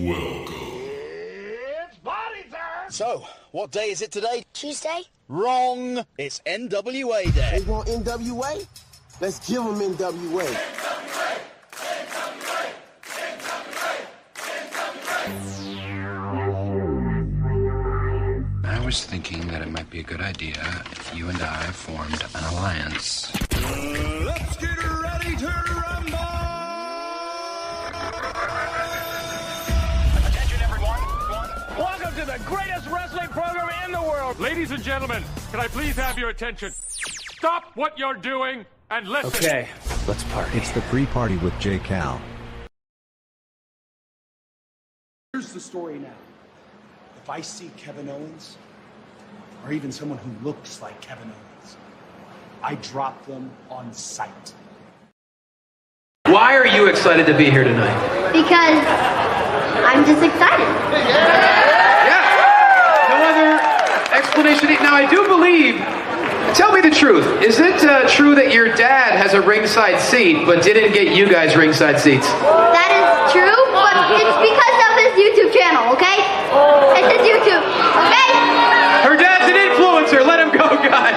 Welcome. It's party time! So, what day is it today? Tuesday? Wrong. It's NWA Day. They want NWA? Let's give them NWA. I was thinking that it might be a good idea if you and I formed an alliance. Let's get ready to rumble! Attention, everyone. Welcome to the greatest wrestling program in the world. Ladies and gentlemen, can I please have your attention? Stop what you're doing and listen. Okay, let's party. It's the pre-party with J. Cal. Here's the story now. If I see Kevin Owens, or even someone who looks like Kevin Owens, I drop them on sight. Why are you excited to be here tonight? Because I'm just excited. Yeah. No other explanation. Now, I do believe, tell me the truth. Is it true that your dad has a ringside seat, but didn't get you guys ringside seats? That is true, but it's because of his YouTube channel, okay? It's his YouTube, okay? Her dad's an influencer. Let him go, guys.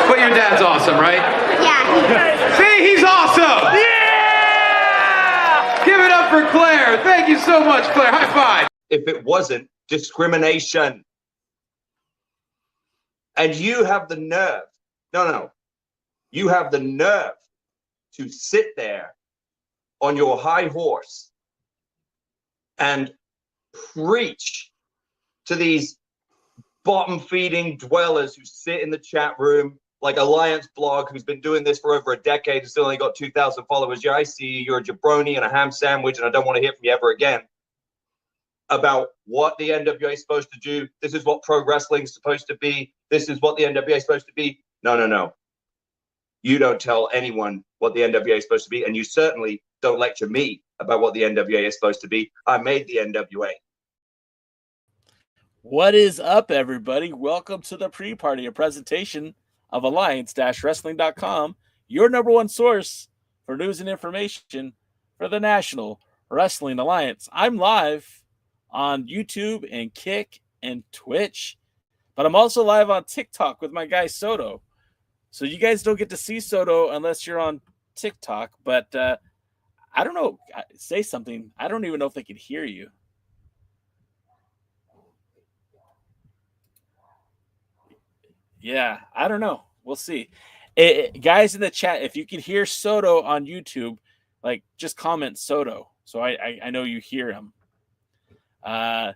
But your dad's awesome, right? Yeah. See, he's awesome. Yeah! Give it up for Claire. Thank you so much, Claire. High five. If it wasn't discrimination. And you have the nerve. No. You have the nerve to sit there on your high horse and preach to these bottom-feeding dwellers who sit in the chat room like Alliance Blog, who's been doing this for over a decade and still only got 2,000 followers. Yeah, I see you. You're a jabroni and a ham sandwich, and I don't want to hear from you ever again about what the NWA is supposed to do. This is what pro wrestling is supposed to be. This is what the NWA is supposed to be. No. You don't tell anyone what the NWA is supposed to be, and you certainly don't lecture me about what the NWA is supposed to be. I made the NWA. What is up, everybody? Welcome to the pre-party, a presentation of Alliance-Wrestling.com, your number one source for news and information for the National Wrestling Alliance. I'm live on YouTube and Kick and Twitch, but I'm also live on TikTok with my guy Soto. So you guys don't get to see Soto unless you're on TikTok, but I don't know. Say something. I don't even know if they can hear you. Yeah, I don't know. We'll see. Guys in the chat, if you can hear Soto on YouTube, like just comment Soto, so I know you hear him. Do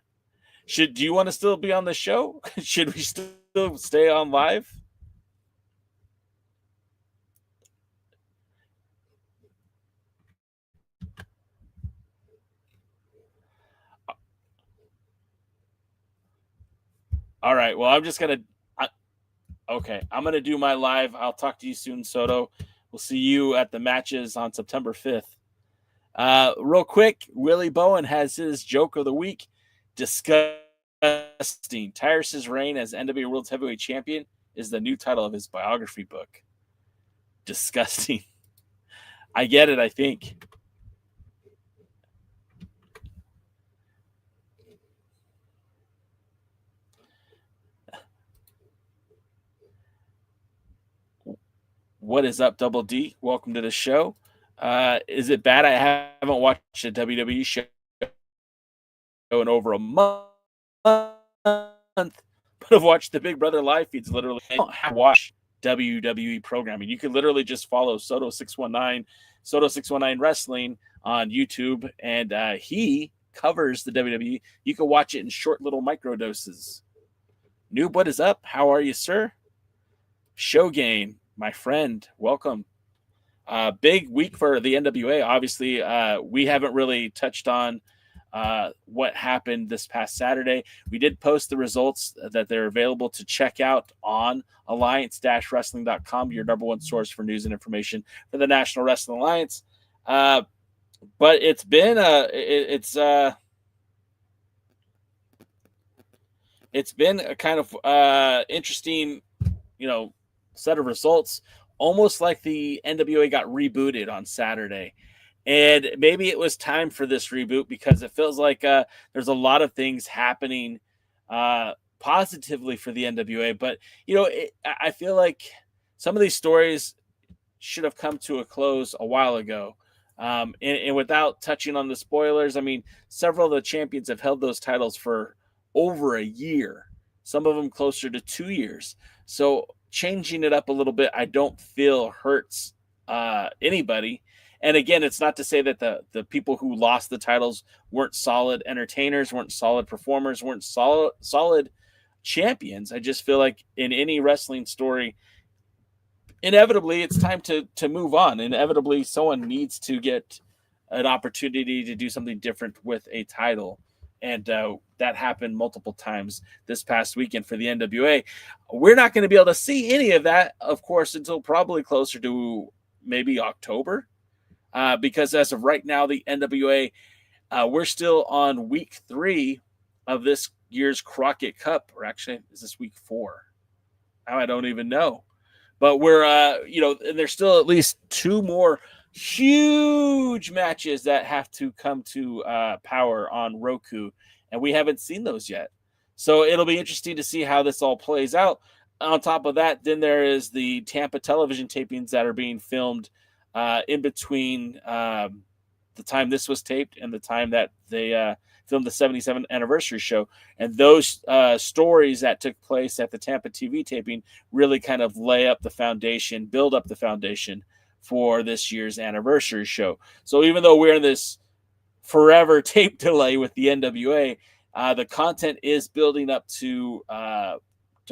you want to still be on the show? Should we still stay on live? All right. Well, I'm just going to. Okay. I'm going to do my live. I'll talk to you soon, Soto. We'll see you at the matches on September 5th. Real quick, Willie Bowen has his joke of the week. Disgusting. Tyrus's reign as NWA World Heavyweight Champion is the new title of his biography book. Disgusting. I get it, I think. What is up, Double D? Welcome to the show. Is it bad I haven't watched a WWE show in over a month, but I've watched the Big Brother live feeds literally. I don't have to watch WWE programming. You can literally just follow Soto619 Wrestling on YouTube, and he covers the WWE. You can watch it in short little micro doses. Noob, what is up? How are you, sir? Show game. My friend, welcome. Big week for the NWA. Obviously, we haven't really touched on what happened this past Saturday. We did post the results that they're available to check out on Alliance-Wrestling.com, your number one source for news and information for the National Wrestling Alliance. But it's been a kind of interesting, set of results. almost like the NWA got rebooted on Saturday. And maybe it was time for this reboot because it feels like there's a lot of things happening positively for the NWA. But, I feel like some of these stories should have come to a close a while ago. And without touching on the spoilers, I mean, several of the champions have held those titles for over a year, some of them closer to 2 years. So changing it up a little bit, I don't feel hurts anybody. And again, it's not to say that the people who lost the titles weren't solid entertainers, weren't solid performers, weren't solid champions. I just feel like in any wrestling story, inevitably it's time to move on. Inevitably, someone needs to get an opportunity to do something different with a title. And that happened multiple times this past weekend for the NWA. We're not going to be able to see any of that, of course, until probably closer to maybe October. Because as of right now, the NWA, we're still on week 3 of this year's Crockett Cup. Or actually, is this week 4? Now I don't even know. But we're, and there's still at least 2 more huge matches that have to come to power on Roku. And we haven't seen those yet. So it'll be interesting to see how this all plays out. On top of that, then there is the Tampa television tapings that are being filmed in between the time this was taped and the time that they filmed the 77th anniversary show. And those stories that took place at the Tampa TV taping really kind of build up the foundation for this year's anniversary show. So even though we're in this forever tape delay with the NWA, the content is building up to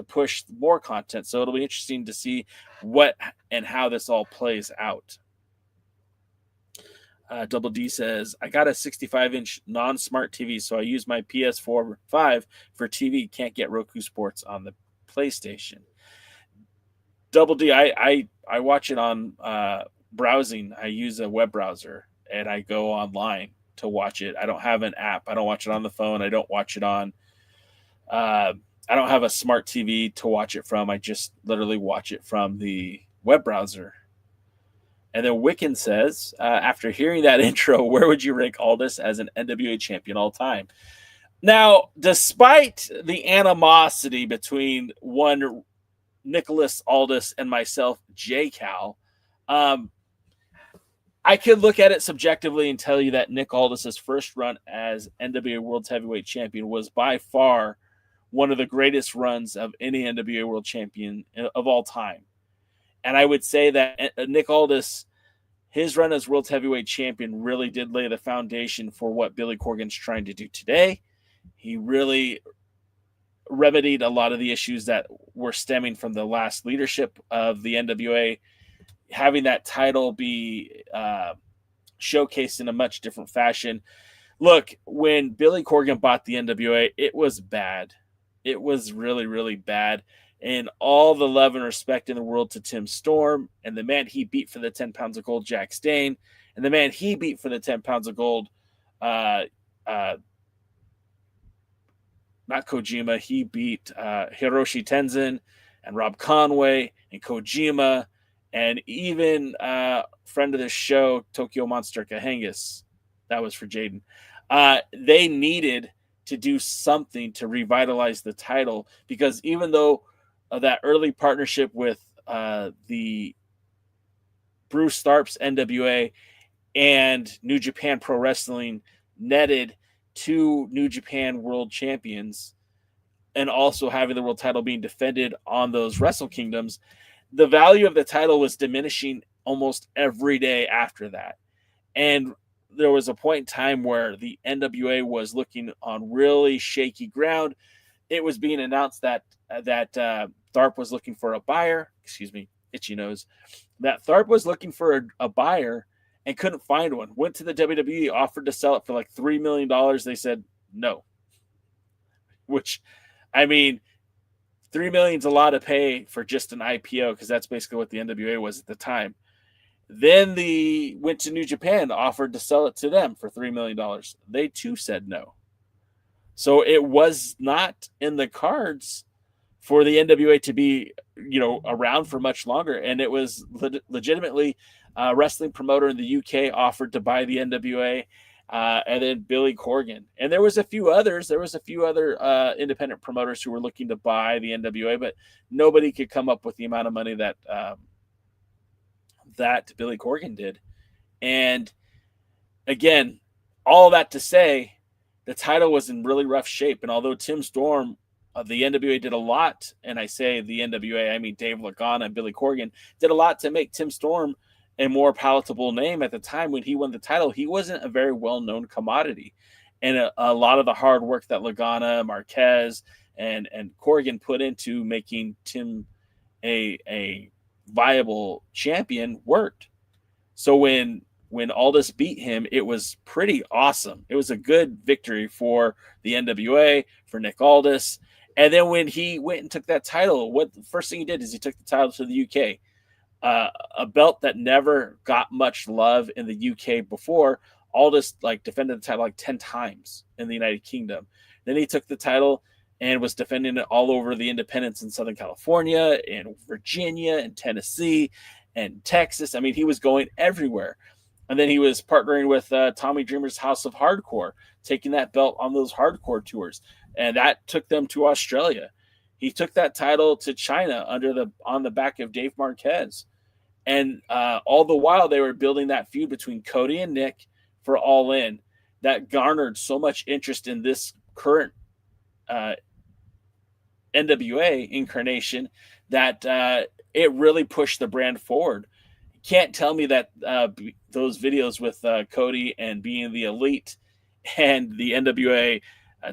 push more content. So it'll be interesting to see what and how this all plays out. Double D says, I got a 65-inch non-smart TV, so I use my PS4 5 for TV. Can't get Roku Sports on the PlayStation. Double D, I watch it on browsing. I use a web browser, and I go online to watch it. I don't have an app. I don't watch it on the phone. I don't watch it on I don't have a smart TV to watch it from. I just literally watch it from the web browser. And then Wiccan says, after hearing that intro, where would you rank Aldis as an NWA champion all time? Now, despite the animosity between one Nicholas Aldis and myself, J. Cal, I could look at it subjectively and tell you that Nick Aldis's first run as NWA World Heavyweight Champion was by far one of the greatest runs of any NWA World Champion of all time. And I would say that Nick Aldis, his run as World Heavyweight Champion really did lay the foundation for what Billy Corgan's trying to do today. He really remedied a lot of the issues that were stemming from the last leadership of the NWA, having that title be showcased in a much different fashion. Look, when Billy Corgan bought the NWA, it was bad. It was really, really bad. And all the love and respect in the world to Tim Storm and the man he beat for the 10 pounds of gold, Jack Stane, and the man he beat for the 10 pounds of gold, not Kojima. He beat Hiroshi Tenzin and Rob Conway and Kojima and even friend of the show, Tokyo Monster Kahengis. That was for Jaden. They needed to do something to revitalize the title because even though that early partnership with the Bruce Tharp's NWA and New Japan Pro Wrestling netted 2 New Japan World Champions and also having the world title being defended on those Wrestle Kingdoms, the value of the title was diminishing almost every day after that. And there was a point in time where the NWA was looking on really shaky ground. It was being announced that Tharp was looking for a buyer. Excuse me, itchy nose. That Tharp was looking for a buyer and couldn't find one. Went to the WWE, offered to sell it for like $3 million. They said no. Which, I mean, $3 million is a lot to pay for just an IPO because that's basically what the NWA was at the time. Then they went to New Japan, offered to sell it to them for $3 million. They too said no. So it was not in the cards for the NWA to be, around for much longer. And it was legitimately a wrestling promoter in the UK offered to buy the NWA, and then Billy Corgan. And there was a few others. There was a few other independent promoters who were looking to buy the NWA, but nobody could come up with the amount of money that Billy Corgan did. And again, all that to say, the title was in really rough shape. And although Tim Storm of the NWA did a lot, and I say the NWA, I mean Dave Lagana and Billy Corgan, did a lot to make Tim Storm a more palatable name at the time when he won the title, he wasn't a very well-known commodity. And a lot of the hard work that Lagana, Marquez, and Corgan put into making Tim a viable champion worked. So when Aldis beat him, it was pretty awesome. It was a good victory for the NWA, for Nick Aldis. And then when he went and took that title, what the first thing he did is he took the title to the UK. A belt that never got much love in the UK before. Aldis defended the title 10 times in the United Kingdom. Then he took the title and was defending it all over the independents in Southern California, in Virginia, and Tennessee, and Texas. I mean, he was going everywhere. And then he was partnering with Tommy Dreamer's House of Hardcore, taking that belt on those hardcore tours. And that took them to Australia. He took that title to China on the back of Dave Marquez. And all the while they were building that feud between Cody and Nick for All In that garnered so much interest in this current NWA incarnation that it really pushed the brand forward. You can't tell me that those videos with Cody and being the Elite and the NWA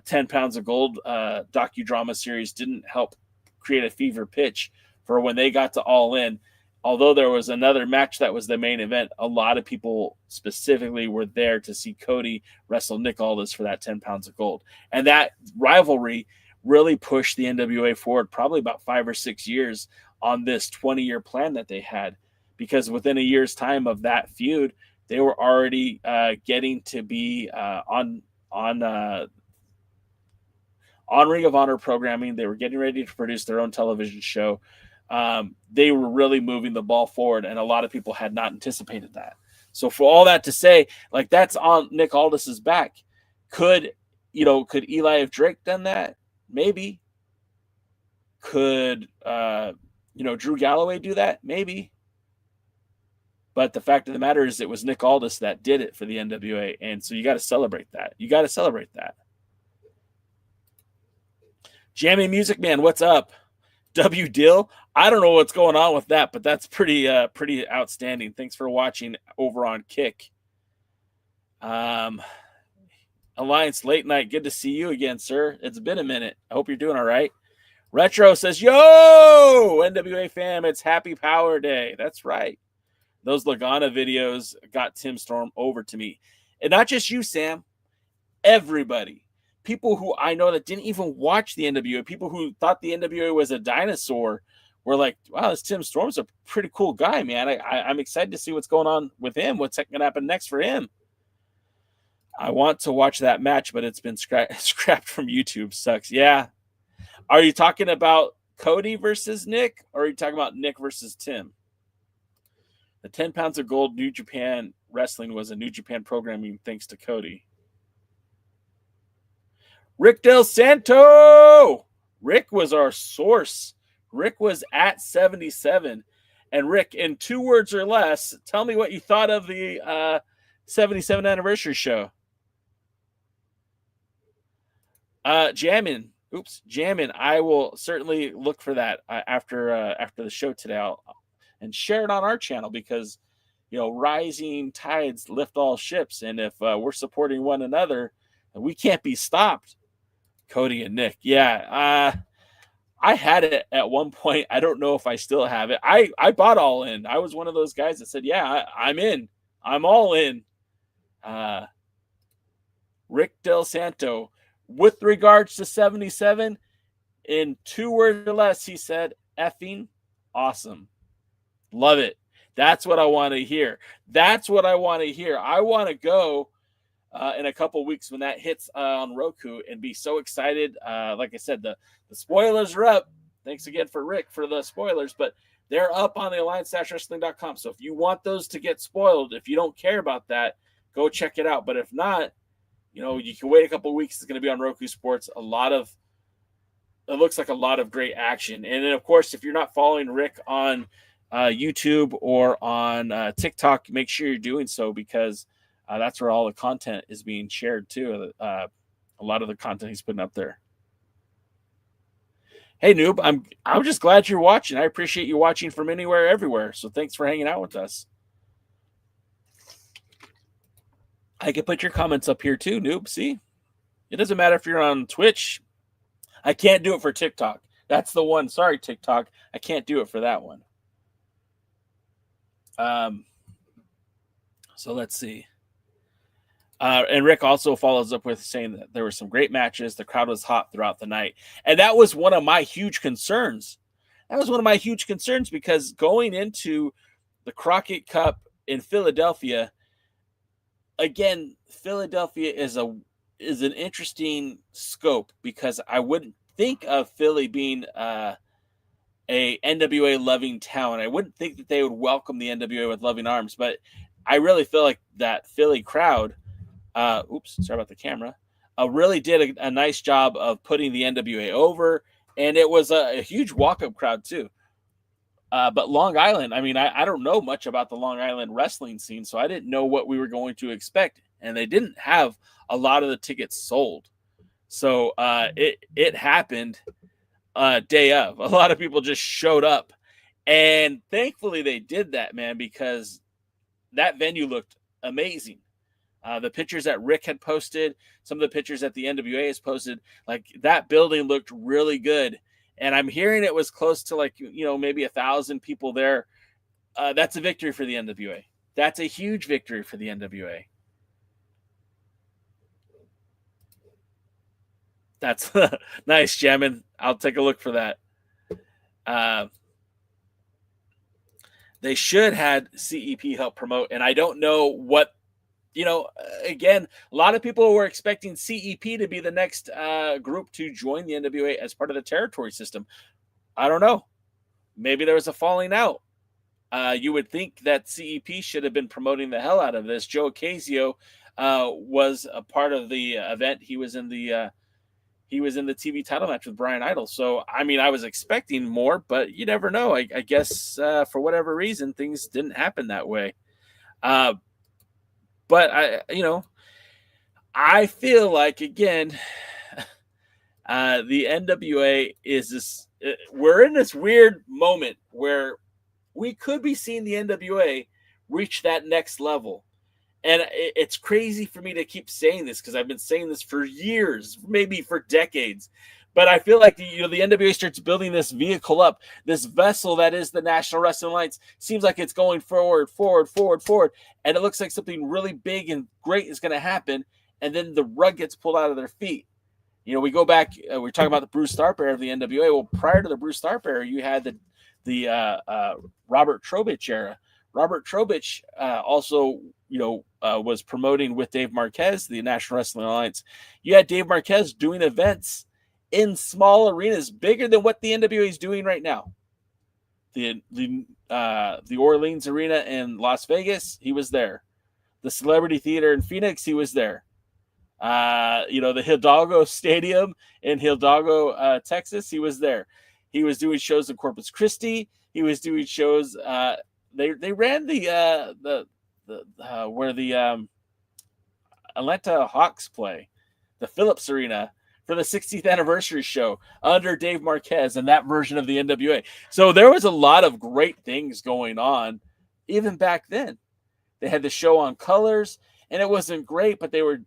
10 Pounds of Gold docudrama series didn't help create a fever pitch for when they got to All In. Although there was another match that was the main event, a lot of people specifically were there to see Cody wrestle Nick Aldis for that 10 Pounds of Gold. And that rivalry really pushed the NWA forward probably about 5 or 6 years on this 20-year plan that they had, because within a year's time of that feud, they were already getting to be on Ring of Honor programming. They were getting ready to produce their own television show. They were really moving the ball forward, and a lot of people had not anticipated that. So for all that to say, that's on Nick Aldis's back. Could Eli have Drake done that? Maybe. Could Drew Galloway do that? Maybe. But the fact of the matter is it was Nick Aldis that did it for the NWA, and so you got to celebrate that. You got to celebrate that. Jammy Music Man, what's up? W. Dill, I don't know what's going on with that, but that's pretty outstanding. Thanks for watching over on Kick. Alliance Late Night, good to see you again, sir. It's been a minute. I hope you're doing all right. Retro says, yo, NWA fam, it's Happy Power Day. That's right. Those Lagana videos got Tim Storm over to me. And not just you, Sam. Everybody. People who I know that didn't even watch the NWA, people who thought the NWA was a dinosaur, were like, wow, this Tim Storm's a pretty cool guy, man. I'm excited to see what's going on with him. What's going to happen next for him? I want to watch that match, but it's been scrapped from YouTube. Sucks. Yeah. Are you talking about Cody versus Nick, or are you talking about Nick versus Tim? The 10 Pounds of Gold New Japan Wrestling was a New Japan programming thanks to Cody. Rick Del Santo! Rick was our source. Rick was at 77. And Rick, in 2 words or less, tell me what you thought of the 77th anniversary show. Jammin'. I will certainly look for that after the show today. And share it on our channel because, rising tides lift all ships. And if we're supporting one another, we can't be stopped. Cody and Nick. Yeah. I had it at one point. I don't know if I still have it. I bought All In. I was one of those guys that said, yeah, I'm in. I'm all in. Rick Del Santo. With regards to 77, in 2 words or less, he said, effing awesome. Love it. That's what I want to hear. I want to go in a couple weeks when that hits on Roku and be so excited. Like I said, the spoilers are up. Thanks again for Rick for the spoilers, but they're up on the alliance-wrestling.com. So if you want those to get spoiled, if you don't care about that, go check it out. But if not, you can wait a couple of weeks. It's going to be on Roku Sports. It looks like a lot of great action. And then, of course, if you're not following Rick on YouTube or on TikTok, make sure you're doing so, because that's where all the content is being shared too. A lot of the content he's putting up there. Hey, Noob, I'm just glad you're watching. I appreciate you watching from anywhere, everywhere. So thanks for hanging out with us. I can put your comments up here too, Noob. See? It doesn't matter if you're on Twitch. I can't do it for TikTok. That's the one. Sorry, TikTok. I can't do it for that one. So let's see. And Rick also follows up with saying that there were some great matches. The crowd was hot throughout the night. And that was one of my huge concerns. Because going into the Crockett Cup in Philadelphia, again, Philadelphia is an interesting scope, because I wouldn't think of Philly being a NWA loving town. I wouldn't think that they would welcome the NWA with loving arms, but I really feel like that Philly crowd, sorry about the camera, really did a nice job of putting the NWA over, and it was a huge walk-up crowd too. But Long Island, I don't know much about the Long Island wrestling scene, so I didn't know what we were going to expect, and they didn't have a lot of the tickets sold. So it happened day of. A lot of people just showed up, and thankfully they did that, man, because that venue looked amazing. The pictures that Rick had posted, some of the pictures that the NWA has posted, like that building looked really good. And I'm hearing it was close to maybe 1,000 people there. That's a victory for the NWA. That's a huge victory for the NWA. That's nice, Jammin. I'll take a look for that. They should had CEP help promote, and I don't know what, again, a lot of people were expecting CEP to be the next group to join the NWA as part of the territory system. I don't know. Maybe there was a falling out. You would think that CEP should have been promoting the hell out of this. Joe Ocasio was a part of the event. He was in the TV title match with Brian Idol. So, I was expecting more, but you never know. I guess for whatever reason, things didn't happen that way. But I feel like, again, the NWA is this. We're in this weird moment where we could be seeing the NWA reach that next level. And it's crazy for me to keep saying this, because I've been saying this for years, maybe for decades. But I feel like the NWA starts building this vehicle up, this vessel that is the National Wrestling Alliance. Seems like it's going forward, and it looks like something really big and great is going to happen. And then the rug gets pulled out of their feet. We go back. We're talking about the Bruce Tharpe era of the NWA. Well, prior to the Bruce Tharpe era, you had the Robert Trobich era. Robert Trobich also, was promoting with Dave Marquez, the National Wrestling Alliance. You had Dave Marquez doing events in small arenas, bigger than what the NWA is doing right now. The Orleans Arena in Las Vegas, he was there. The Celebrity Theater in Phoenix, he was there. The Hidalgo Stadium in Hidalgo, Texas, he was there. He was doing shows in Corpus Christi. He was doing shows. They ran the where the Atlanta Hawks play, the Phillips Arena, for the 60th anniversary show under Dave Marquez and that version of the NWA. So there was a lot of great things going on even back then. They had the show on Colors, and it wasn't great, but they were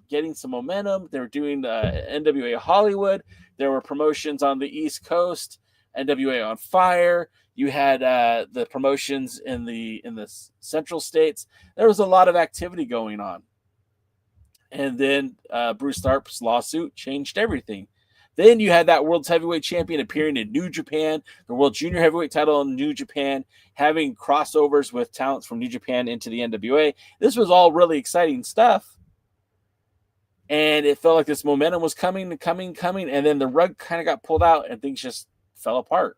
getting some momentum. They were doing the NWA Hollywood. There were promotions on the East Coast, NWA on Fire. You had the promotions in the central states. There was a lot of activity going on. And then Bruce Tharpe's lawsuit changed everything. Then you had that World's Heavyweight Champion appearing in New Japan, the World Junior Heavyweight title in New Japan, having crossovers with talents from New Japan into the NWA. This was all really exciting stuff. And it felt like this momentum was coming, and then the rug kind of got pulled out and things just fell apart.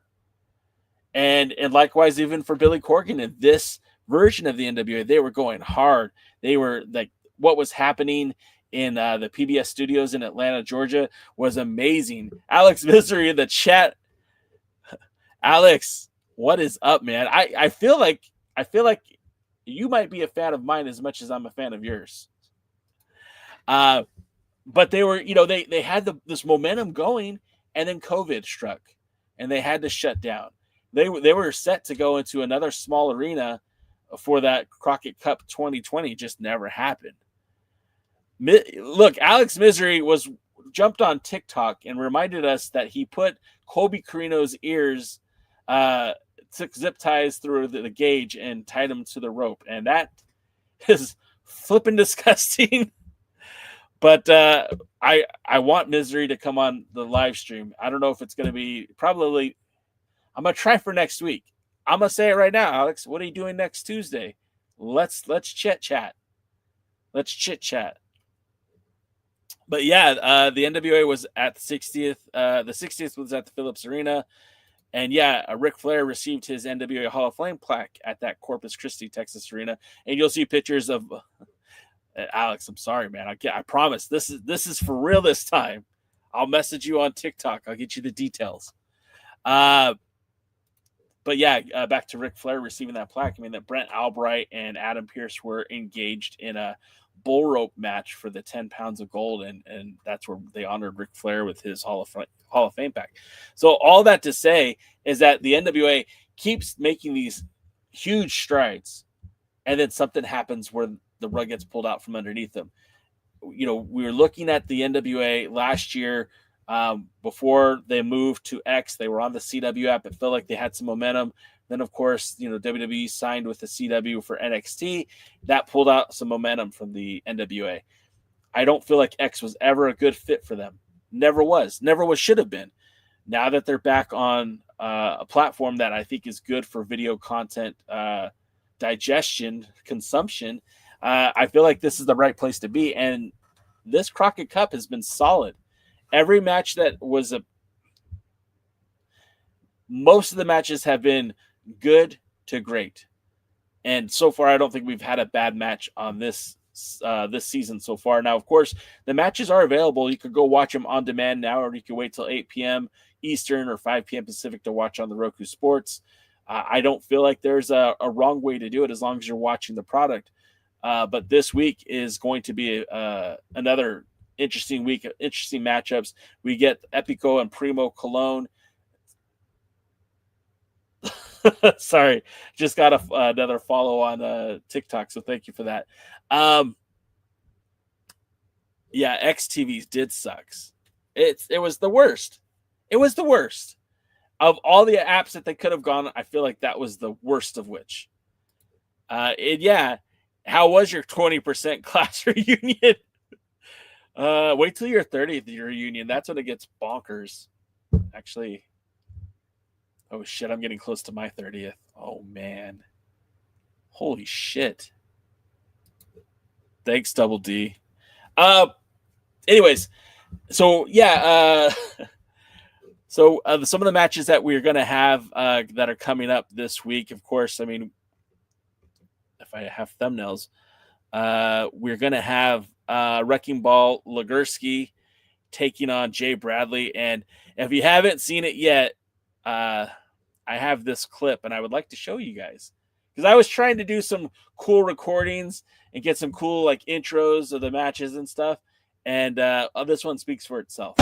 And likewise, even for Billy Corgan in this version of the NWA, they were going hard. They were like, what was happening in the PBS studios in Atlanta, Georgia was amazing. Alex Misery in the chat. Alex, what is up, man? I feel like you might be a fan of mine as much as I'm a fan of yours. But they were, they had this momentum going, and then COVID struck, and they had to shut down. They were set to go into another small arena for that Crockett Cup 2020. Just never happened. Look, Alex Misery jumped on TikTok and reminded us that he put Colby Carino's ears, took zip ties through the gauge and tied them to the rope. And that is flipping disgusting. But I want Misery to come on the live stream. I don't know if it's going to be probably. I'm going to try for next week. I'm going to say it right now, Alex. What are you doing next Tuesday? Let's chit chat. Let's chit chat. But yeah, the NWA was at the 60th. The 60th was at the Phillips Arena. And yeah, Ric Flair received his NWA Hall of Fame plaque at that Corpus Christi, Texas arena. And you'll see pictures of Alex. I'm sorry, man. I promise this is for real this time. I'll message you on TikTok. I'll get you the details. But yeah, back to Ric Flair receiving that plaque. I mean, that Brent Albright and Adam Pearce were engaged in a bull rope match for the 10 pounds of gold, and that's where they honored Ric Flair with his Hall of Fame pack. So all that to say is that the NWA keeps making these huge strides, and then something happens where the rug gets pulled out from underneath them. We were looking at the NWA last year. Before they moved to X, they were on the CW app. It felt like they had some momentum. Then, of course, WWE signed with the CW for NXT. That pulled out some momentum from the NWA. I don't feel like X was ever a good fit for them. Never was. Should have been. Now that they're back on a platform that I think is good for video content digestion, consumption, I feel like this is the right place to be. And this Crockett Cup has been solid. Every match that was most of the matches have been good to great. And so far, I don't think we've had a bad match on this season so far. Now, of course, the matches are available. You could go watch them on demand now, or you can wait till 8 p.m. Eastern or 5 p.m. Pacific to watch on the Roku Sports. I don't feel like there's a wrong way to do it as long as you're watching the product. But this week is going to be another interesting week, interesting matchups. We get Epico and Primo Cologne. Sorry, just got another follow on TikTok, so thank you for that. Yeah, XTVs did sucks. It was the worst. It was the worst of all the apps that they could have gone. I feel like that was the worst of which. Yeah, how was your 20% class reunion? Wait till your 30th reunion. That's when it gets bonkers. Actually, oh shit, I'm getting close to my 30th. Oh man. Holy shit. Thanks, Double D. Anyways, so yeah, so some of the matches that we're gonna have that are coming up this week, of course, I mean, if I have thumbnails, we're gonna have Wrecking Ball Legursky taking on Jay Bradley. And if you haven't seen it yet, I have this clip and I would like to show you guys, because I was trying to do some cool recordings and get some cool like intros of the matches and stuff. And this one speaks for itself.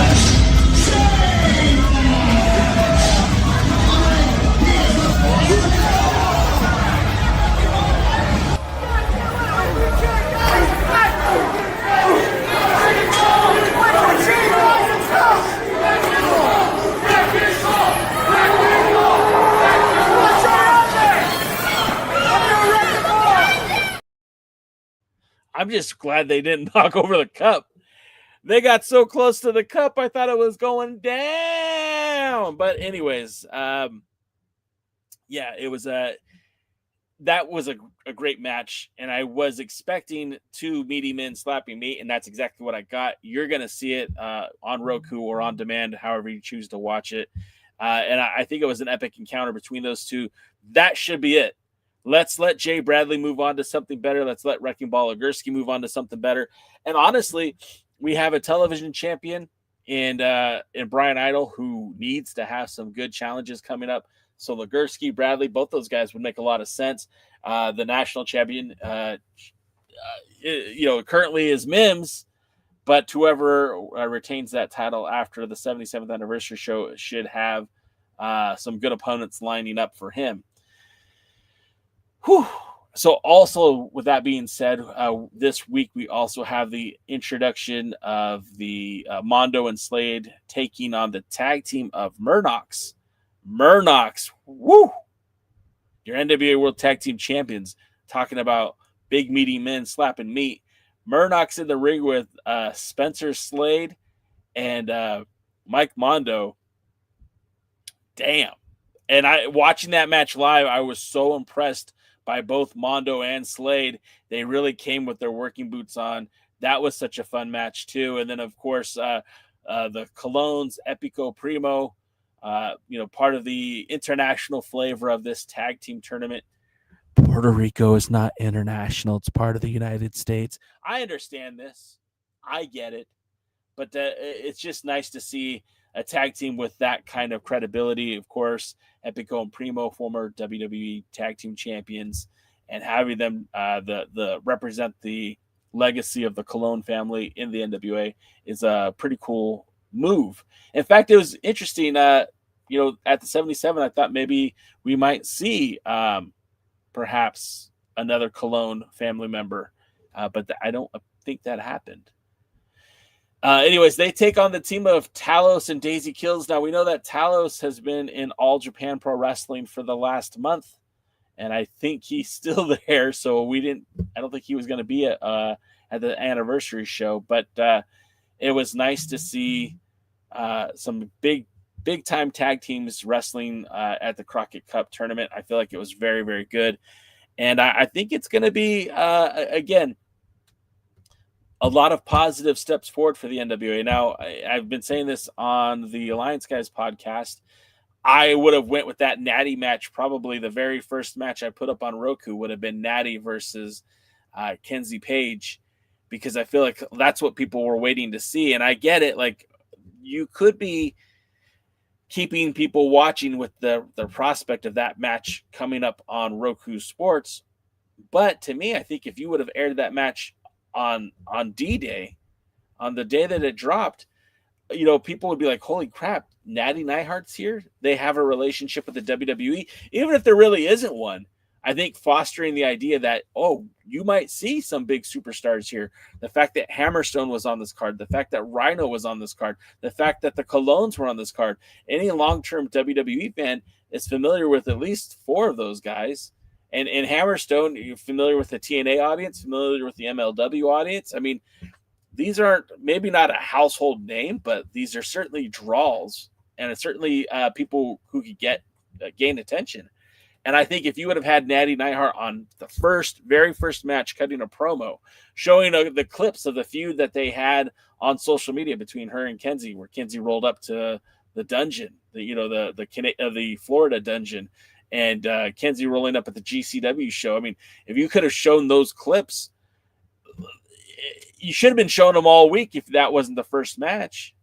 I'm just glad they didn't knock over the cup. They got so close to the cup, I thought it was going down. But anyways, yeah, it was that was a great match, and I was expecting two meaty men slapping meat, and that's exactly what I got. You're gonna see it on Roku or on demand, however you choose to watch it. And I think it was an epic encounter between those two. That should be it. Let's let Jay Bradley move on to something better. Let's let Wrecking Ball Legursky move on to something better. And honestly, we have a television champion in Brian Idol who needs to have some good challenges coming up. So Legursky, Bradley, both those guys would make a lot of sense. The national champion, currently is Mims, but whoever retains that title after the 77th anniversary show should have some good opponents lining up for him. Whew. So also, with that being said, this week we also have the introduction of the Mondo and Slade taking on the tag team of Murdochs. Woo! Your NWA World Tag Team Champions, talking about big meaty men slapping meat. Murdoch's in the ring with Spencer Slade and Mike Mondo. Damn. And watching that match live, I was so impressed by both Mondo and Slade. They really came with their working boots on. That was such a fun match too. And then of course, the Colognes, Epico Primo, part of the international flavor of this tag team tournament. Puerto Rico is not international. It's part of the United States. I understand this. I get it. But it's just nice to see a tag team with that kind of credibility. Of course, Epico and Primo, former WWE tag team champions, and having them the represent the legacy of the Colon family in the NWA is a pretty cool move. In fact, it was interesting. At the 77, I thought maybe we might see perhaps another Colon family member, but I don't think that happened. Anyways, they take on the team of Talos and Daisy Kills. Now, we know that Talos has been in All Japan Pro Wrestling for the last month, and I think he's still there. So I don't think he was going to be at the anniversary show, but it was nice to see some big time tag teams wrestling at the Crockett Cup tournament. I feel like it was very, very good. And I think it's going to be, again, a lot of positive steps forward for the NWA. Now, I've been saying this on the Alliance Guys podcast. I would have went with that Natty match. Probably the very first match I put up on Roku would have been Natty versus Kenzie Page, because I feel like that's what people were waiting to see. And I get it. Like, you could be keeping people watching with the prospect of that match coming up on Roku Sports. But to me, I think if you would have aired that match on D-Day, on the day that it dropped, people would be like, holy crap, Natty Neidhart's here. They have a relationship with the WWE. Even if there really isn't one, I think fostering the idea that, you might see some big superstars here. The fact that Hammerstone was on this card, the fact that Rhino was on this card, the fact that the Colognes were on this card. Any long-term WWE fan is familiar with at least 4 of those guys. And in Hammerstone, you're familiar with the TNA audience, familiar with the MLW audience. I mean, these aren't, maybe not a household name, but these are certainly draws, and it's certainly people who could gain attention. And I think if you would have had Natty Neidhart on the very first match, cutting a promo, showing the clips of the feud that they had on social media between her and Kenzie, where Kenzie rolled up to the dungeon, the Florida dungeon, and Kenzie rolling up at the GCW show. I mean, if you could have shown those clips, you should have been showing them all week if that wasn't the first match.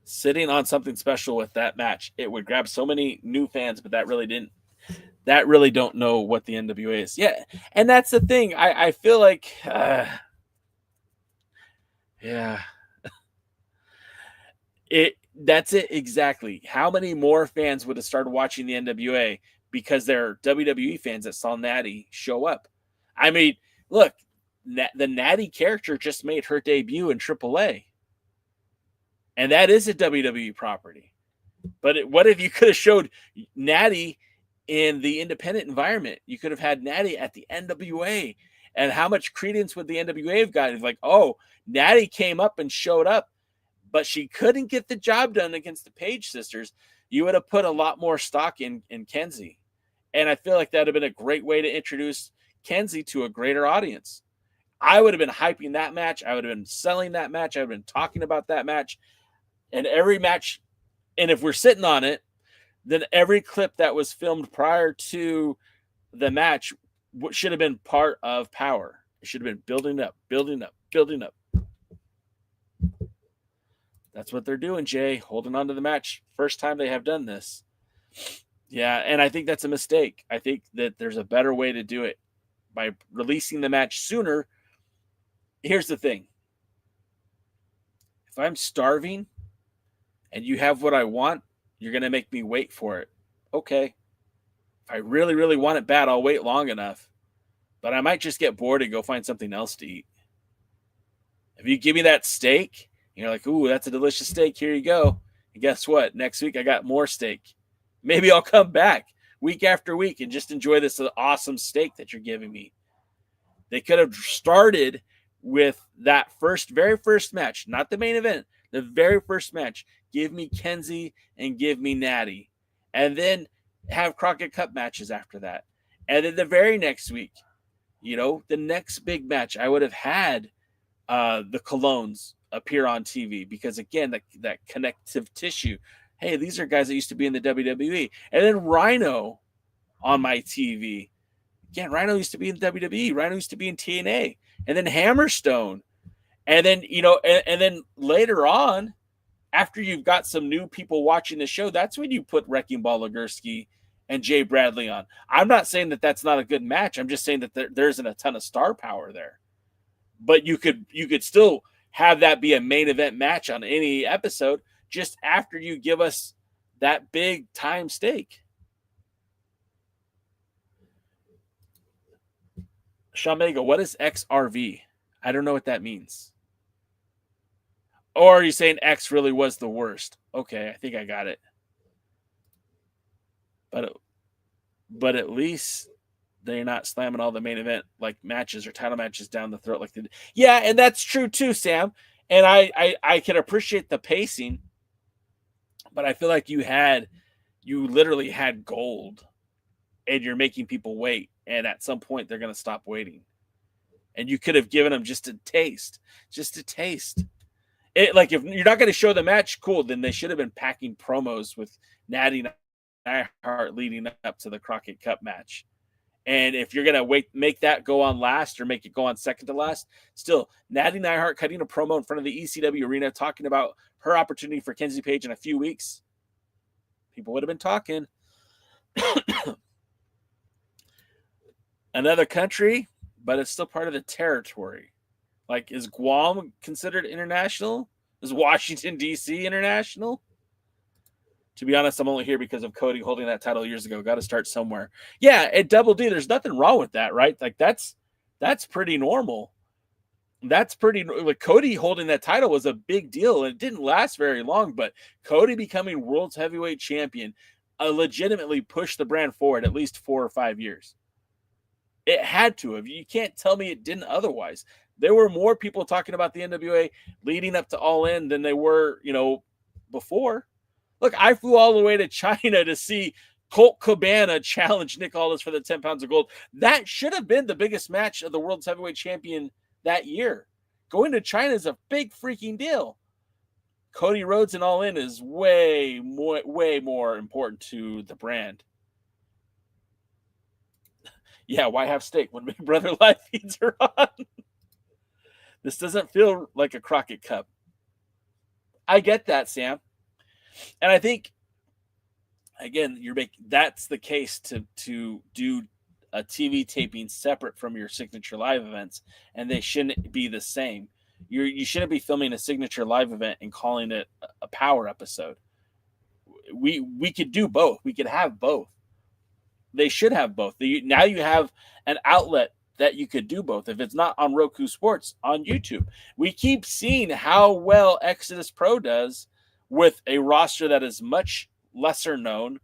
Sitting on something special with that match, it would grab so many new fans, but that really don't know what the NWA is. Yeah, and that's the thing. I feel like, yeah. That's it exactly. How many more fans would have started watching the NWA because they're WWE fans that saw Natty show up? I mean, look, the Natty character just made her debut in AAA, and that is a WWE property. But what if you could have showed Natty in the independent environment? You could have had Natty at the NWA, and how much credence would the NWA have gotten? Like, Natty came up and showed up, but she couldn't get the job done against the Page sisters. You would have put a lot more stock in Kenzie. And I feel like that would have been a great way to introduce Kenzie to a greater audience. I would have been hyping that match. I would have been selling that match. I would have been talking about that match. And every match, and if we're sitting on it, then every clip that was filmed prior to the match should have been part of Power. It should have been building up, building up, building up. That's what they're doing, Jay, holding on to the match. First time they have done this. Yeah, and I think that's a mistake. I think that there's a better way to do it by releasing the match sooner. Here's the thing. If I'm starving and you have what I want, you're going to make me wait for it. Okay. If I really, really want it bad, I'll wait long enough. But I might just get bored and go find something else to eat. If you give me that steak, and you're like, ooh, that's a delicious steak. Here you go. And guess what? Next week, I got more steak. Maybe I'll come back week after week and just enjoy this awesome steak that you're giving me. They could have started with that very first match, not the main event, the very first match. Give me Kenzie and give me Natty. And then have Crockett Cup matches after that. And then the very next week, the next big match, I would have had the Colognes appear on TV because, again, that connective tissue. Hey, these are guys that used to be in the WWE. And then Rhino on my TV. Again, Rhino used to be in WWE. Rhino used to be in TNA. And then Hammerstone. And then, and then later on, after you've got some new people watching the show, that's when you put Wrecking Ball Legursky and Jay Bradley on. I'm not saying that that's not a good match. I'm just saying that there isn't a ton of star power there. But you could still have that be a main event match on any episode just after you give us that big time steak. Shamega, what is XRV? I don't know what that means. Or are you saying X really was the worst? Okay, I think I got it. But at least they're not slamming all the main event like matches or title matches down the throat like they did. Yeah, and that's true too, Sam. And I can appreciate the pacing, but I feel like you literally had gold, and you're making people wait. And at some point, they're going to stop waiting. And you could have given them just a taste. Like, if you're not going to show the match, cool, then they should have been packing promos with Natty Neidhart leading up to the Crockett Cup match. And if you're going to make that go on last or make it go on second to last, still, Natty Neidhart cutting a promo in front of the ECW arena talking about her opportunity for Kenzie Page in a few weeks. People would have been talking. Another country, but it's still part of the territory. Like, is Guam considered international? Is Washington, D.C. international? To be honest, I'm only here because of Cody holding that title years ago. Got to start somewhere. Yeah, at Double D, there's nothing wrong with that, right? Like, that's pretty normal. Like, Cody holding that title was a big deal, and it didn't last very long, but Cody becoming world's heavyweight champion legitimately pushed the brand forward at least 4 or 5 years. It had to have. You can't tell me it didn't otherwise. There were more people talking about the NWA leading up to All In than they were, before. Look, I flew all the way to China to see Colt Cabana challenge Nick Aldis for the 10 pounds of gold. That should have been the biggest match of the world's heavyweight champion that year. Going to China is a big freaking deal. Cody Rhodes and All In is way more important to the brand. Yeah, why have steak when Big Brother Live feeds are on? This doesn't feel like a Crockett Cup. I get that, Sam. And I think, again, that's the case to do a TV taping separate from your signature live events, and they shouldn't be the same. You shouldn't be filming a signature live event and calling it a power episode. We could do both. We could have both. They should have both. Now you have an outlet that you could do both. If it's not on Roku Sports, on YouTube. We keep seeing how well Exodus Pro does with a roster that is much lesser known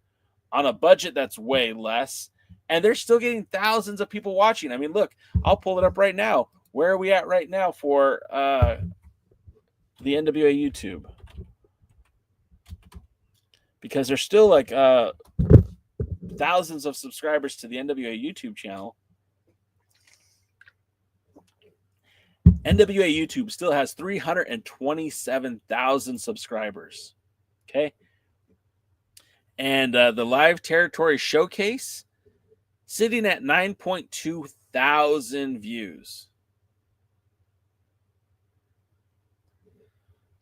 on a budget that's way less, and they're still getting thousands of people watching. I mean, look, I'll pull it up right now. Where are we at right now for the NWA YouTube? Because there's still like thousands of subscribers to the NWA YouTube channel. NWA YouTube still has 327,000 subscribers. Okay. And the live territory showcase sitting at 9.2 thousand views.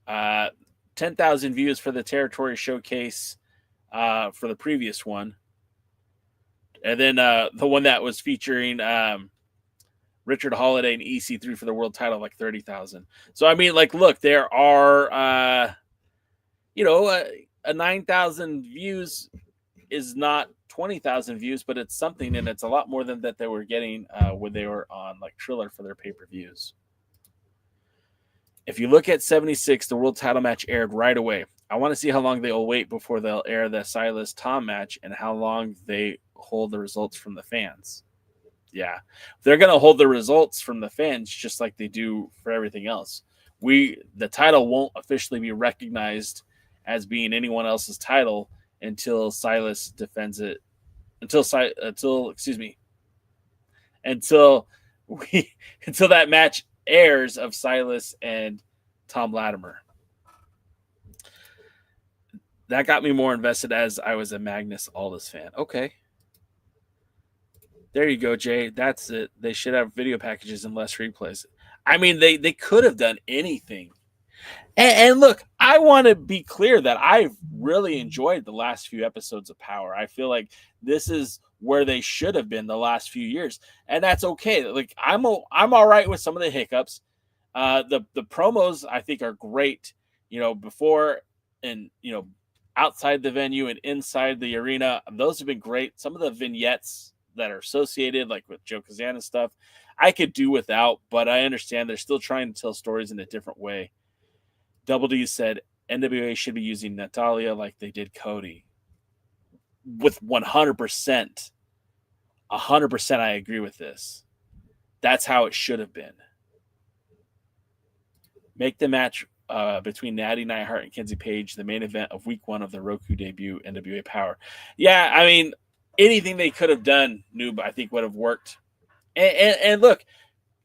10,000 views for the territory showcase for the previous one. And then the one that was featuring Richard Holiday and EC3 for the world title, like 30,000. So, I mean, like, look, there are, a 9,000 views is not 20,000 views, but it's something, and it's a lot more than that they were getting when they were on, like, Triller for their pay-per-views. If you look at 76, the world title match aired right away. I want to see how long they'll wait before they'll air the Silas-Tom match and how long they hold the results from the fans. Yeah, they're going to hold the results from the fans just like they do for everything else. The title won't officially be recognized as being anyone else's title until Silas defends it. Until that match airs of Silas and Tom Latimer. That got me more invested as I was a Magnus Aldis fan. Okay. There you go, Jay. That's it. They should have video packages and less replays. I mean, they could have done anything. And look, I want to be clear that I've really enjoyed the last few episodes of Power. I feel like this is where they should have been the last few years, and that's okay. Like I'm all right with some of the hiccups. The promos I think are great. Before and outside the venue and inside the arena, those have been great. Some of the vignettes that are associated, like with Joe Kazana stuff, I could do without, but I understand they're still trying to tell stories in a different way. Double D said NWA should be using Natalia like they did Cody. With 100%, I agree with this. That's how it should have been. Make the match between Natty Neidhart and Kenzie Page the main event of week 1 of the Roku debut NWA Power. Yeah, I mean, anything they could have done, Noob, I think would have worked. And look,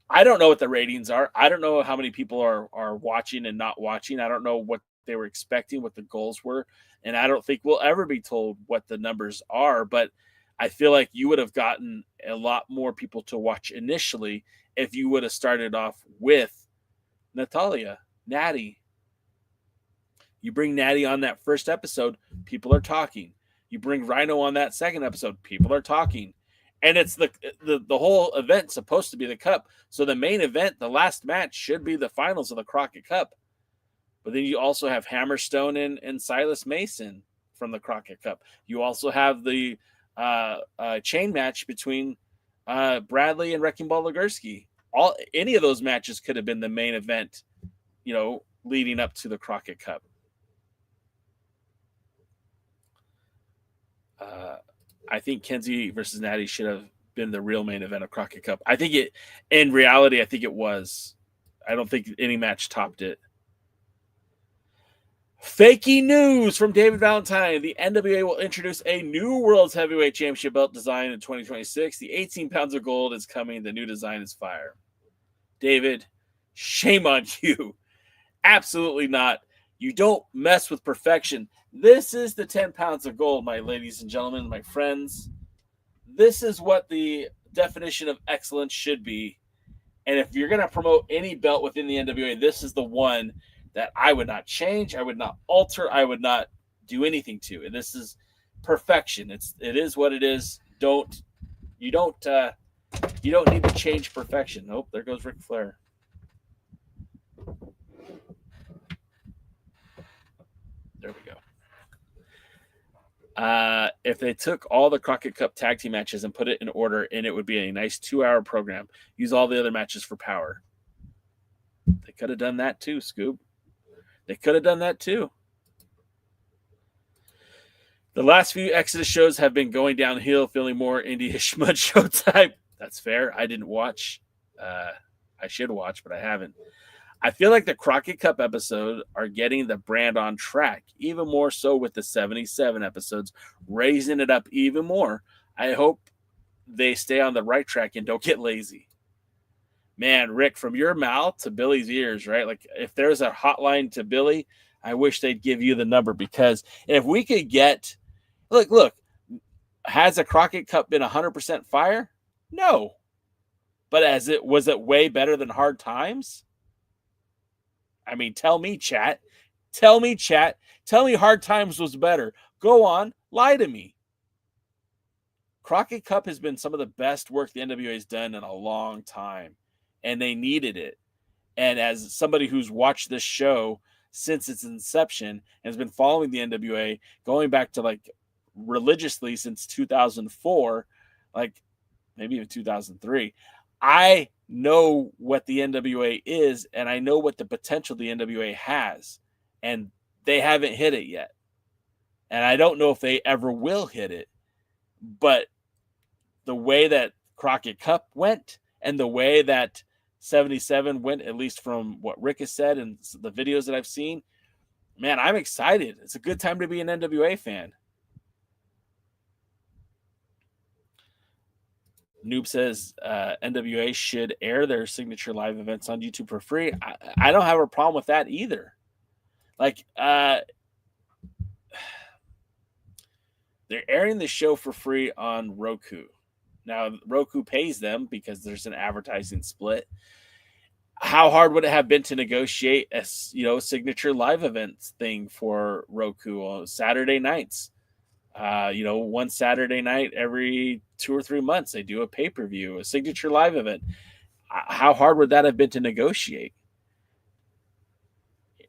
I don't know what the ratings are. I don't know how many people are watching and not watching. I don't know what they were expecting, what the goals were. And I don't think we'll ever be told what the numbers are. But I feel like you would have gotten a lot more people to watch initially if you would have started off with Natalia, Natty. You bring Natty on that first episode, people are talking. You bring Rhino on that second episode, people are talking. And it's the whole event supposed to be the Cup. So the main event, the last match, should be the finals of the Crockett Cup. But then you also have Hammerstone and Silas Mason from the Crockett Cup. You also have the chain match between Bradley and Wrecking Ball Legursky. Any of those matches could have been the main event, leading up to the Crockett Cup. I think Kenzie versus Natty should have been the real main event of Crockett Cup. I think in reality, I think it was. I don't think any match topped it. Fakey news from David Valentine. The NWA will introduce a new World's Heavyweight Championship belt design in 2026. The 18 pounds of gold is coming. The new design is fire. David, shame on you. Absolutely not. You don't mess with perfection. This is the 10 pounds of gold, my ladies and gentlemen, my friends. This is what the definition of excellence should be. And if you're going to promote any belt within the NWA, this is the one that I would not change, I would not alter, I would not do anything to. And this is perfection. It is what it is. You don't need to change perfection. Nope, there goes Ric Flair. There we go. If they took all the Crockett Cup tag team matches and put it in order, and it would be a nice 2-hour program. Use all the other matches for Power. They could have done that too, Scoob. They could have done that too. The last few Exodus shows have been going downhill, feeling more indie-ish mud show type. That's fair. I didn't watch. I should watch, but I haven't. I feel like the Crockett Cup episode are getting the brand on track, even more so with the 77 episodes, raising it up even more. I hope they stay on the right track and don't get lazy. Man, Rick, from your mouth to Billy's ears, right? Like if there's a hotline to Billy, I wish they'd give you the number, because if we could get, look, has a Crockett Cup been 100% fire? No. But was it way better than Hard Times? I mean, tell me, chat. Tell me Hard Times was better. Go on, lie to me. Crockett Cup has been some of the best work the NWA has done in a long time, and they needed it. And as somebody who's watched this show since its inception and has been following the NWA going back to like religiously since 2004, like maybe even 2003, I know what the NWA is, and I know what the potential the NWA has, and they haven't hit it yet. And I don't know if they ever will hit it, but the way that Crockett Cup went and the way that 77 went, at least from what Rick has said and the videos that I've seen, man, I'm excited. It's a good time to be an NWA fan. Noob says NWA should air their signature live events on YouTube for free. I don't have a problem with that either. Like, they're airing the show for free on Roku. Now, Roku pays them because there's an advertising split. How hard would it have been to negotiate a signature live events thing for Roku on Saturday nights? One Saturday night every 2 or 3 months, they do a pay-per-view, a signature live event. How hard would that have been to negotiate?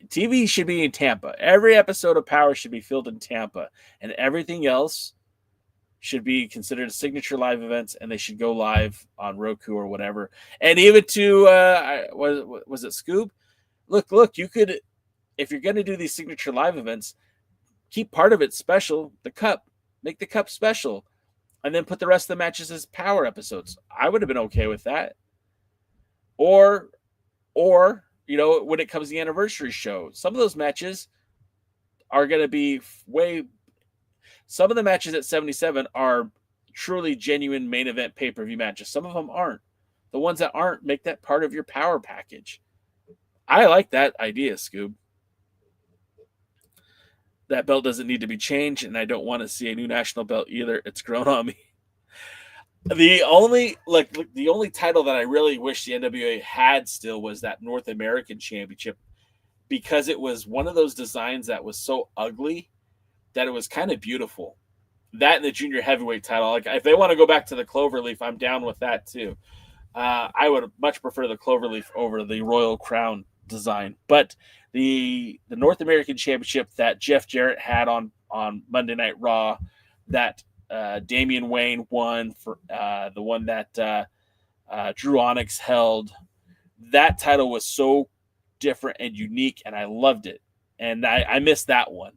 TV should be in Tampa. Every episode of Power should be filmed in Tampa, and everything else should be considered signature live events, and they should go live on Roku or whatever. And even to was it Scoob? Look, you could, if you're going to do these signature live events, keep part of it special, the cup, make the cup special, and then put the rest of the matches as Power episodes. I would have been okay with that. Or when it comes to the anniversary show, some of those matches are going to be some of the matches at 77 are truly genuine main event pay-per-view matches. Some of them aren't. The ones that aren't, make that part of your Power package. I like that idea, Scoob. That belt doesn't need to be changed, and I don't want to see a new national belt either. It's grown on me. The only title that I really wish the NWA had still was that North American Championship, because it was one of those designs that was so ugly that it was kind of beautiful. That and the junior heavyweight title. Like, if they want to go back to the Cloverleaf, I'm down with that too. I would much prefer the Cloverleaf over the Royal Crown design. But the North American Championship that Jeff Jarrett had on Monday Night Raw, that Damian Wayne won, for the one that Drew Onyx held, that title was so different and unique, and I loved it. And I missed that one.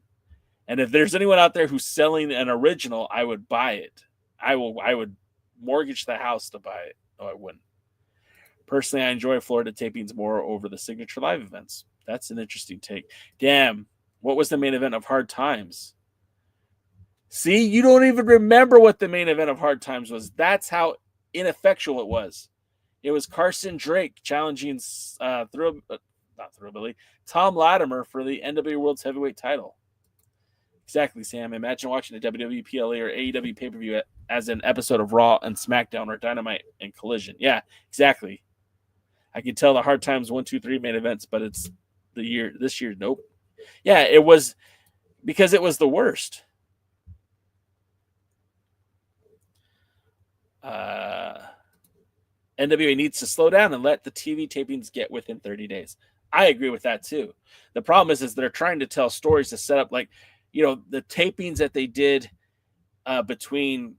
And if there's anyone out there who's selling an original, I would buy it. I would mortgage the house to buy it. No, I wouldn't. Personally, I enjoy Florida tapings more over the signature live events. That's an interesting take. Damn, what was the main event of Hard Times? See, you don't even remember what the main event of Hard Times was. That's how ineffectual it was. It was Carson Drake challenging Tom Latimer for the NWA World's Heavyweight title. Exactly, Sam. Imagine watching a WWE, PLA, or AEW pay-per-view as an episode of Raw and SmackDown or Dynamite and Collision. Yeah, exactly. I can tell the Hard Times 1, 2, 3 main events, but it's this year, nope. Yeah, it was because it was the worst. NWA needs to slow down and let the TV tapings get within 30 days. I agree with that too. The problem is they're trying to tell stories to set up, like, the tapings that they did between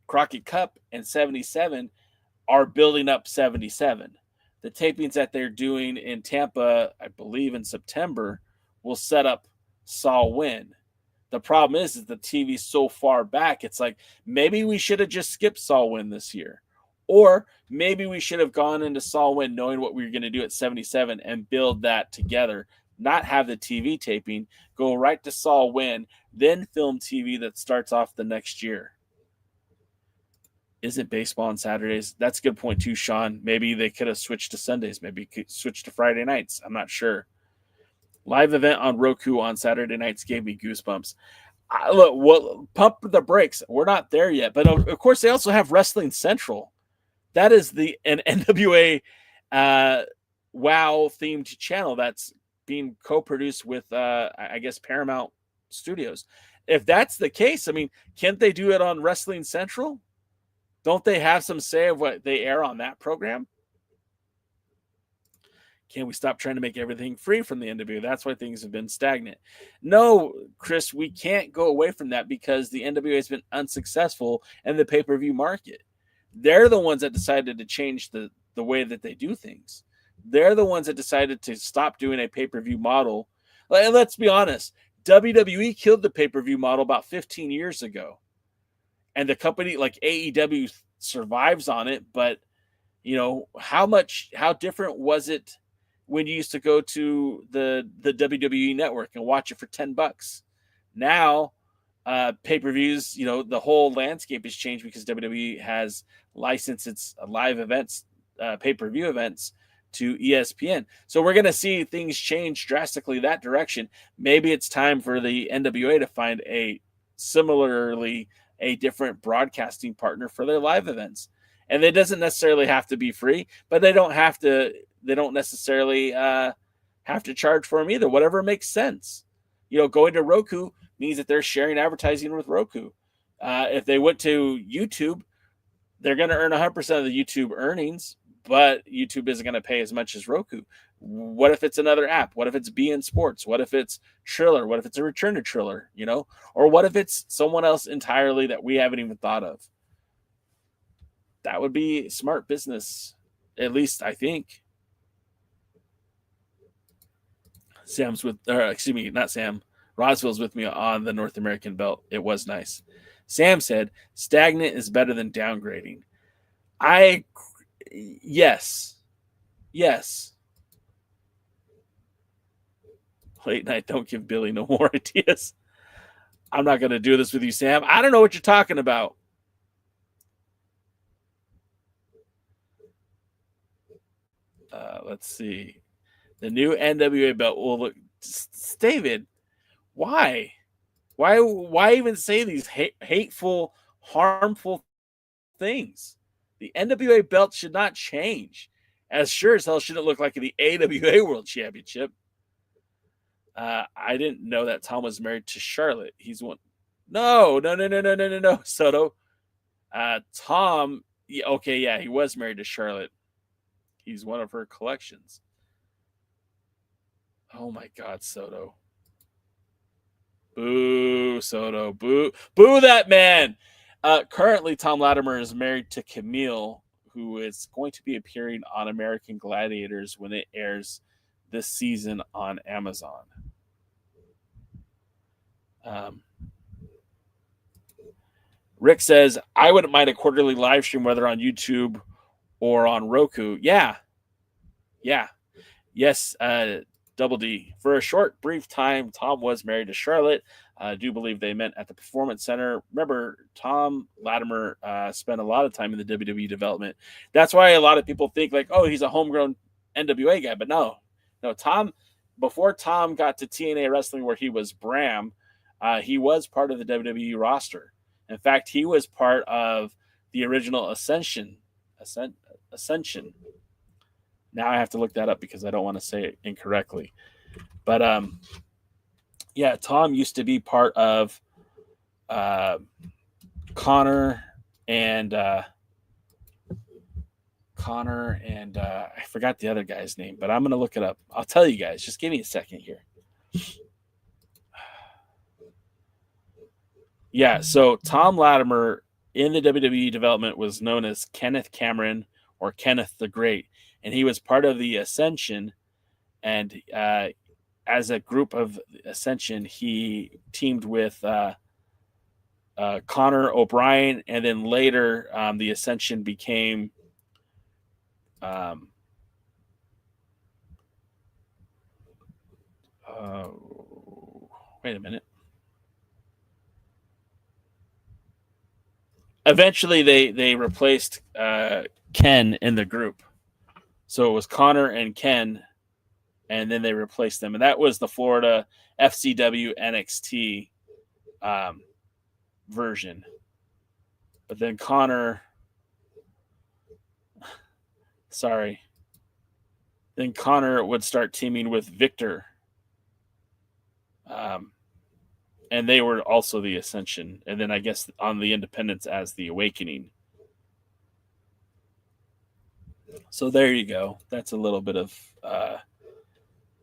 Crockett Cup and 77 are building up 77. The tapings that they're doing in Tampa, I believe in September, will set up Saul Win. The problem is the TV's so far back. It's like, maybe we should have just skipped Saul Win this year. Or maybe we should have gone into Saul Win knowing what we were going to do at 77 and build that together. Not have the TV taping, go right to Saul Win, then film TV that starts off the next year. Isn't baseball on Saturdays? That's a good point too, Sean. Maybe they could have switched to Sundays. Maybe could switch to Friday nights. I'm not sure. Live event on Roku on Saturday nights gave me goosebumps. Pump the brakes. We're not there yet. But of course, they also have Wrestling Central. That is an NWA WOW themed channel that's being co-produced with, I guess, Paramount Studios. If that's the case, I mean, can't they do it on Wrestling Central? Don't they have some say of what they air on that program? Can we stop trying to make everything free from the NWA? That's why things have been stagnant. No, Chris, we can't go away from that because the NWA has been unsuccessful in the pay-per-view market. They're the ones that decided to change the way that they do things. They're the ones that decided to stop doing a pay-per-view model. And let's be honest, WWE killed the pay-per-view model about 15 years ago. And the company like AEW survives on it, but you know, how different was it when you used to go to the WWE network and watch it for $10? Now, pay-per-views, you know, the whole landscape has changed because WWE has licensed its live events, pay-per-view events to ESPN. So we're going to see things change drastically that direction. Maybe it's time for the NWA to find a different broadcasting partner for their live events. And it doesn't necessarily have to be free, but they don't necessarily have to charge for them either. Whatever makes sense. You know, going to Roku means that they're sharing advertising with Roku. If they went to YouTube, they're going to earn 100% of the YouTube earnings, but YouTube isn't going to pay as much as Roku. What if it's another app? What if it's BN Sports? What if it's Triller? What if it's a return to Triller? You know, or what if it's someone else entirely that we haven't even thought of? That would be smart business, at least I think. Not Sam. Roswell's with me on the North American belt. It was nice. Sam said, stagnant is better than downgrading. Yes. Late night, don't give Billy no more ideas. I'm not going to do this with you, Sam. I don't know what you're talking about. Let's see. The new NWA belt will look. David, why? Why even say these hateful, harmful things? The NWA belt should not change. As sure as hell shouldn't look like the AWA World Championship. I didn't know that Tom was married to Charlotte. He's one. No, Soto. Tom. Yeah, he was married to Charlotte. He's one of her collections. Oh my God, Soto. Boo, Soto. Boo that man. Currently, Tom Latimer is married to Camille, who is going to be appearing on American Gladiators when it airs this season on Amazon. Rick says, I wouldn't mind a quarterly live stream, whether on YouTube or on Roku. Yeah. Yes, Double D. For a short, brief time, Tom was married to Charlotte. I do believe they met at the Performance Center. Remember, Tom Latimer spent a lot of time in the WWE development. That's why a lot of people think like, oh, he's a homegrown NWA guy. But no, Tom, before Tom got to TNA Wrestling where he was Bram, he was part of the WWE roster. In fact, he was part of the original Ascension. Now I have to look that up because I don't want to say it incorrectly. But yeah, Tom used to be part of Connor and I forgot the other guy's name, but I'm going to look it up. I'll tell you guys. Just give me a second here. Yeah, so Tom Latimer in the WWE development was known as Kenneth Cameron or Kenneth the Great, and he was part of the Ascension. And as a group of Ascension, he teamed with Connor O'Brien, and then later the Ascension became wait a minute. eventually they replaced Ken in the group. So it was Connor and Ken, and then they replaced them. And that was the Florida FCW NXT version. But then Connor, then Connor would start teaming with Victor. And they were also the Ascension. And then I guess on the Independents as the Awakening. So there you go. That's a little bit of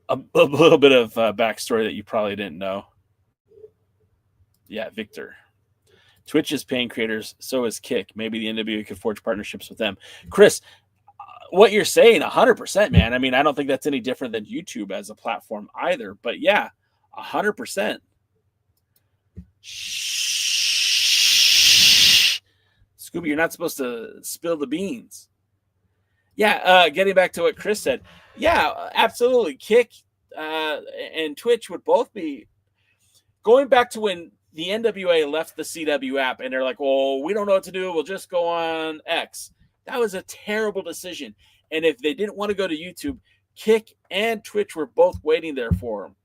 backstory that you probably didn't know. Yeah, Victor. Twitch is paying creators, so is Kick. Maybe the NWA could forge partnerships with them. Chris, what you're saying, 100%, man. I mean, I don't think that's any different than YouTube as a platform either. But yeah, 100%. Shh. Scooby, you're not supposed to spill the beans. Yeah, getting back to what Chris said. Yeah, absolutely. Kick and Twitch would both be going back to when the NWA left the CW app and they're like, well, we don't know what to do. We'll just go on X. That was a terrible decision. And if they didn't want to go to YouTube, Kick and Twitch were both waiting there for them.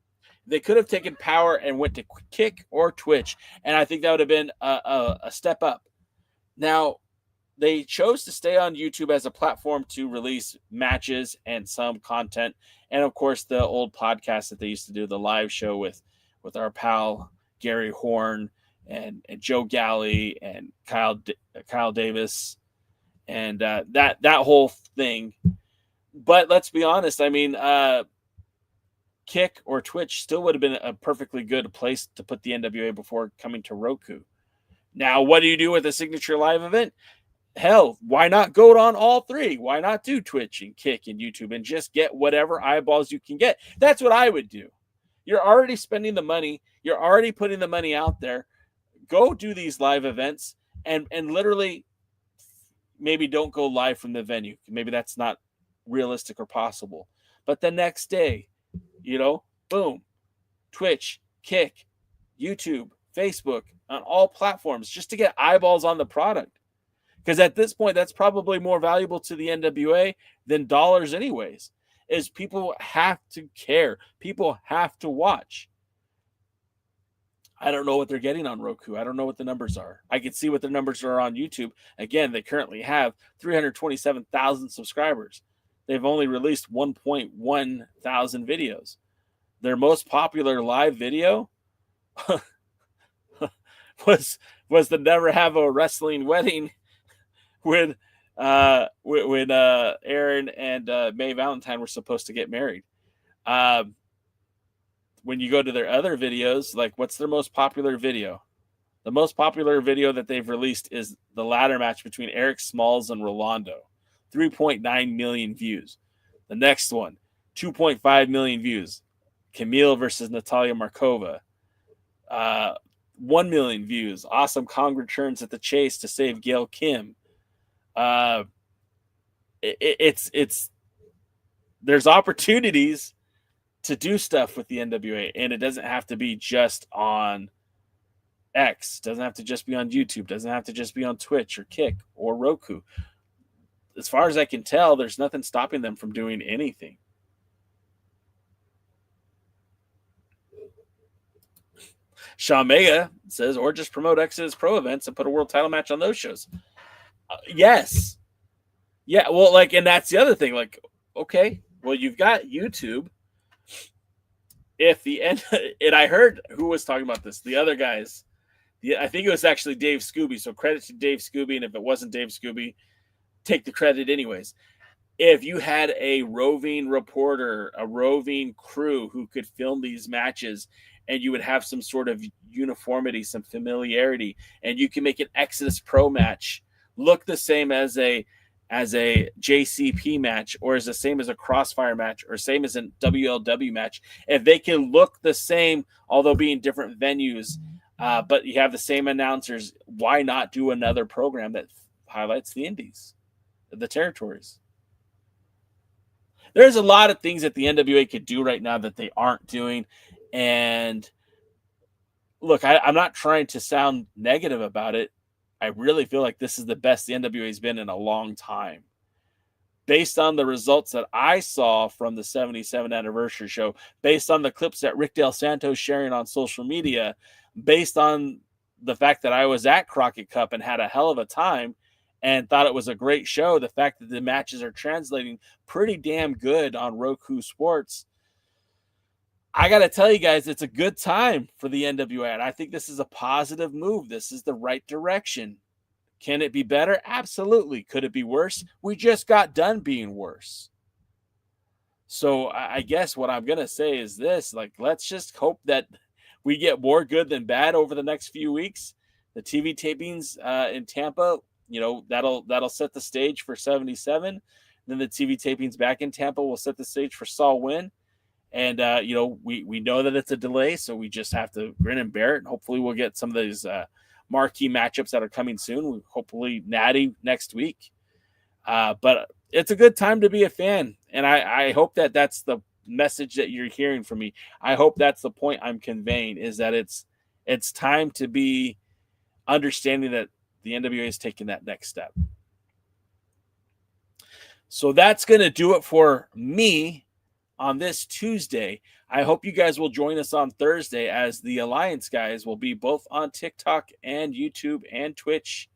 They could have taken power and went to Kick or Twitch. And I think that would have been a step up. Now, they chose to stay on YouTube as a platform to release matches and some content. And, of course, the old podcast that they used to do, the live show with our pal Gary Horn and Joe Galley and Kyle Davis and that whole thing. But let's be honest. I mean, Kick or Twitch still would have been a perfectly good place to put the NWA before coming to Roku. Now, what do you do with a signature live event? Hell, why not go on all three? Why not do Twitch and Kick and YouTube and just get whatever eyeballs you can get? That's what I would do. You're already spending the money. You're already putting the money out there. Go do these live events and literally maybe don't go live from the venue. Maybe that's not realistic or possible. But the next day, boom, Twitch, Kick, YouTube, Facebook, on all platforms just to get eyeballs on the product. Because at this point, that's probably more valuable to the NWA than dollars anyways. Is people have to care. People have to watch. I don't know what they're getting on Roku. I don't know what the numbers are. I can see what the numbers are on YouTube. Again, they currently have 327,000 subscribers. They've only released 1.1 thousand videos. Their most popular live video was the Never Have a Wrestling Wedding when Aaron and Mae Valentine were supposed to get married. When you go to their other videos, like what's their most popular video? The most popular video that they've released is the ladder match between Eric Smalls and Rolando. 3.9 million views. The next one, 2.5 million views. Camille versus Natalia Markova. 1 million views. Awesome Kong returns at the chase to save Gail Kim. There's opportunities to do stuff with the NWA, and it doesn't have to be just on X. It doesn't have to just be on YouTube. It doesn't have to just be on Twitch or Kick or Roku. As far as I can tell, there's nothing stopping them from doing anything. Sean Mega says, or just promote Exodus Pro events and put a world title match on those shows. Yes. Yeah, well, and that's the other thing. Okay, well, you've got YouTube. And I heard who was talking about this. The other guys. I think it was actually Dave Scooby. So credit to Dave Scooby. And if it wasn't Dave Scooby, take the credit anyways. If you had a roving reporter, a roving crew who could film these matches, and you would have some sort of uniformity, some familiarity, and you can make an Exodus Pro match look the same as a JCP match, or is the same as a Crossfire match, or same as a WLW match. If they can look the same, although being different venues, but you have the same announcers, why not do another program that highlights the indies, the territories? There's a lot of things that the NWA could do right now that they aren't doing. And look, I'm not trying to sound negative about it. I really feel like this is the best the NWA's been in a long time. Based on the results that I saw from the 77th anniversary show, based on the clips that Rick Del Santo's sharing on social media, based on the fact that I was at Crockett Cup and had a hell of a time and thought it was a great show, the fact that the matches are translating pretty damn good on Roku Sports, I got to tell you guys, it's a good time for the NWA. And I think this is a positive move. This is the right direction. Can it be better? Absolutely. Could it be worse? We just got done being worse. So I guess what I'm going to say is this, like, let's just hope that we get more good than bad over the next few weeks. The TV tapings in Tampa, you know, that'll set the stage for 77. Then the TV tapings back in Tampa will set the stage for Saul Win. And, you know, we know that it's a delay, so we just have to grin and bear it. And hopefully we'll get some of these marquee matchups that are coming soon. Hopefully Natty next week. But it's a good time to be a fan. And I hope that that's the message that you're hearing from me. I hope that's the point I'm conveying, is that it's time to be understanding that the NWA is taking that next step. So that's going to do it for me on this Tuesday. I hope you guys will join us on Thursday, as the Alliance guys will be both on TikTok and YouTube and Twitch.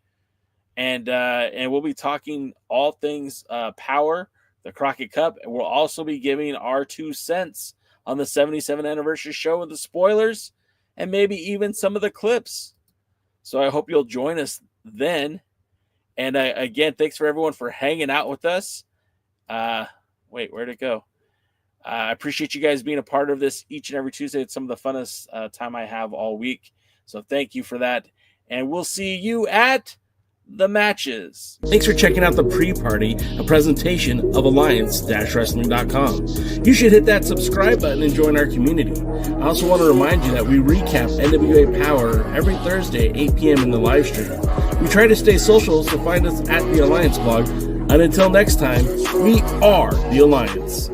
And we'll be talking all things Power, the Crockett Cup. And we'll also be giving our 2 cents on the 77th anniversary show with the spoilers and maybe even some of the clips. So I hope you'll join us then. And again, thanks for everyone for hanging out with us. Wait, where'd it go? I appreciate you guys being a part of this each and every Tuesday. It's some of the funnest time I have all week. So thank you for that. And we'll see you at the matches. Thanks for checking out the pre-party, a presentation of Alliance-Wrestling.com. You should hit that subscribe button and join our community. I also want to remind you that we recap NWA Power every Thursday at 8 p.m. in the live stream. We try to stay social, so find us at the Alliance blog. And until next time, we are the Alliance.